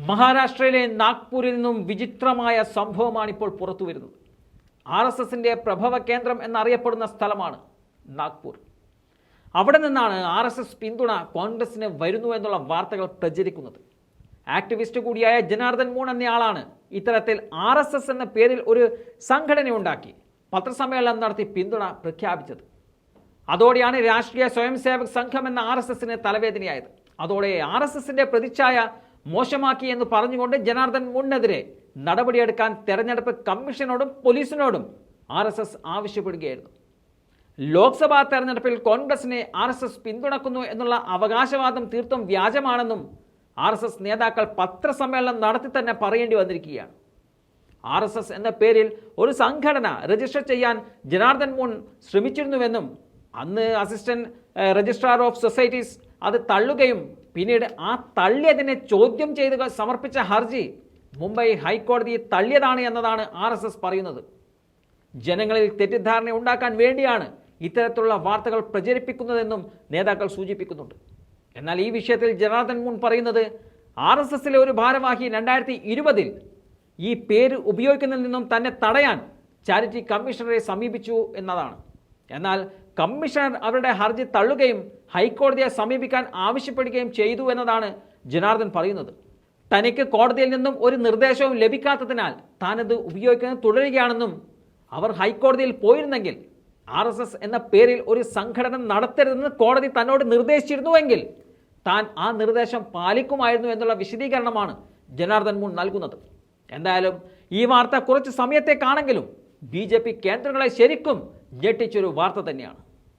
മഹാരാഷ്ട്രയിലെ നാഗ്പൂരിൽ നിന്നും വിചിത്രമായ സംഭവമാണിപ്പോൾ പുറത്തു വരുന്നത്. RSSന്റെ പ്രഭവ കേന്ദ്രം എന്നറിയപ്പെടുന്ന സ്ഥലമാണ് നാഗ്പൂർ. അവിടെ നിന്നാണ് RSS പിന്തുണ കോൺഗ്രസിന് വരുന്നു എന്നുള്ള വാർത്തകൾ പ്രചരിക്കുന്നത്. ആക്ടിവിസ്റ്റ് കൂടിയായ ജനാർദൻ മൂൺ എന്നയാളാണ് ഇത്തരത്തിൽ RSS എന്ന പേരിൽ ഒരു സംഘടന ഉണ്ടാക്കി പത്രസമ്മേളനം നടത്തി പിന്തുണ പ്രഖ്യാപിച്ചത്. അതോടെയാണ് രാഷ്ട്രീയ സ്വയം സേവക് സംഘം എന്ന RSSന് തലവേദനയായത്. അതോടെ RSSന്റെ പ്രതിച്ഛായ മോശമാക്കി എന്ന് പറഞ്ഞുകൊണ്ട് ജനാർദൻ മൂണിനെതിരെ നടപടിയെടുക്കാൻ തെരഞ്ഞെടുപ്പ് കമ്മീഷനോടും പോലീസിനോടും RSS ആവശ്യപ്പെടുകയായിരുന്നു. ലോക്സഭാ തെരഞ്ഞെടുപ്പിൽ കോൺഗ്രസിനെ RSS പിന്തുണക്കുന്നു എന്നുള്ള അവകാശവാദം തീർത്തും വ്യാജമാണെന്നും RSS നേതാക്കൾ പത്രസമ്മേളനം നടത്തി തന്നെ പറയേണ്ടി വന്നിരിക്കുകയാണ്. RSS എന്ന പേരിൽ ഒരു സംഘടന രജിസ്റ്റർ ചെയ്യാൻ ജനാർദൻ മൂൺ ശ്രമിച്ചിരുന്നുവെന്നും അന്ന് അസിസ്റ്റന്റ് രജിസ്ട്രാർ ഓഫ് സൊസൈറ്റീസ് അത് തള്ളുകയും പിന്നീട് ആ തള്ളിയതിനെ ചോദ്യം ചെയ്ത് സമർപ്പിച്ച ഹർജി മുംബൈ ഹൈക്കോടതി തള്ളിയതാണ് എന്നതാണ് RSS പറയുന്നത്. ജനങ്ങളിൽ തെറ്റിദ്ധാരണ ഉണ്ടാക്കാൻ വേണ്ടിയാണ് ഇത്തരത്തിലുള്ള വാർത്തകൾ പ്രചരിപ്പിക്കുന്നതെന്നും നേതാക്കൾ സൂചിപ്പിക്കുന്നുണ്ട്. എന്നാൽ ഈ വിഷയത്തിൽ ജനാർദൻ മൂൺ പറയുന്നത് RSSലെ ഒരു ഭാരവാഹി 2020 ഈ പേര് ഉപയോഗിക്കുന്നതിൽ നിന്നും തന്നെ തടയാൻ ചാരിറ്റി കമ്മീഷണറെ സമീപിച്ചു എന്നതാണ്. എന്നാൽ കമ്മീഷണർ അവരുടെ ഹർജി തള്ളുകയും ഹൈക്കോടതിയെ സമീപിക്കാൻ ആവശ്യപ്പെടുകയും ചെയ്തു എന്നതാണ് ജനാർദൻ പറയുന്നത്. തനിക്ക് കോടതിയിൽ നിന്നും ഒരു നിർദ്ദേശവും ലഭിക്കാത്തതിനാൽ താനത് ഉപയോഗിക്കുന്നത് തുടരുകയാണെന്നും അവർ ഹൈക്കോടതിയിൽ പോയിരുന്നെങ്കിൽ RSS എന്ന പേരിൽ ഒരു സംഘടന നടത്തരുതെന്ന് കോടതി തന്നോട് നിർദ്ദേശിച്ചിരുന്നുവെങ്കിൽ താൻ ആ നിർദ്ദേശം പാലിക്കുമായിരുന്നു എന്നുള്ള വിശദീകരണമാണ് ജനാർദൻ മൂൺ നൽകുന്നത്. എന്തായാലും ഈ വാർത്ത കുറച്ച് സമയത്തേക്കാണെങ്കിലും BJP കേന്ദ്രങ്ങളെ ശരിക്കും ഞെട്ടിച്ചൊരു വാർത്ത തന്നെയാണ്.